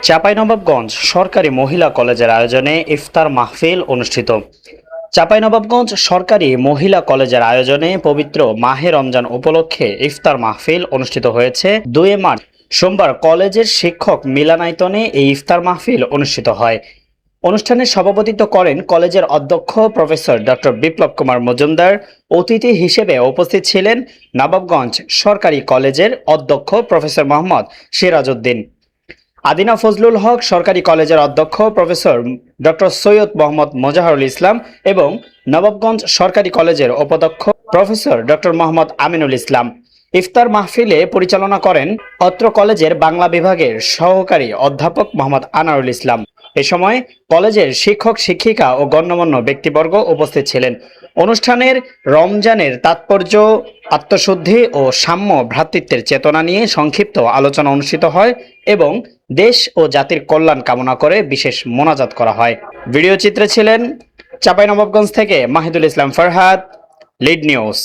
চাঁপাইনবাবগঞ্জ সরকারি মহিলা কলেজের আয়োজনে ইফতার মাহফিল অনুষ্ঠিত। চাঁপাইনবাবগঞ্জ সরকারি মহিলা কলেজের আয়োজনে পবিত্র মাহে রমজান উপলক্ষে ইফতার মাহফিল অনুষ্ঠিত হয়েছে। 2 মার্চ সোমবার কলেজের শিক্ষক মিলনায়তনে এই ইফতার মাহফিল অনুষ্ঠিত হয়। অনুষ্ঠানে সভাপতিত্ব করেন কলেজের অধ্যক্ষ প্রফেসর ডক্টর বিপ্লব কুমার মজুমদার। অতিথি হিসেবে উপস্থিত ছিলেন নবাবগঞ্জ সরকারি কলেজের অধ্যক্ষ প্রফেসর মোহাম্মদ সিরাজ উদ্দিন, আদিনা ফজলুল হক সরকারি কলেজের অধ্যক্ষ প্রফেসর ডক্টর সৈয়দ মোহাম্মদ মোজাহারুল ইসলাম এবং নবাবগঞ্জ সরকারি কলেজের উপাধ্যক্ষ প্রফেসর ডক্টর মোহাম্মদ আমিনুল ইসলাম। ইফতার মাহফিলে পরিচালনা করেন অত্র কলেজের বাংলা বিভাগের সহকারী অধ্যাপক মোহাম্মদ আনারুল ইসলাম। এ সময় কলেজের শিক্ষক শিক্ষিকা ও গণ্যমান্য ব্যক্তিবর্গ উপস্থিত ছিলেন। অনুষ্ঠানের রমজানের তাৎপর্য, আত্মশুদ্ধি ও সাম্য ভ্রাতৃত্বের চেতনা নিয়ে সংক্ষিপ্ত আলোচনা অনুষ্ঠিত হয় এবং দেশ ও জাতির কল্যাণ কামনা করে বিশেষ মোনাজাত করা হয়। ভিডিও চিত্রে ছিলেন চাঁপাইনবাবগঞ্জ থেকে মাহিদুল ইসলাম ফরহাদ, লিড নিউজ।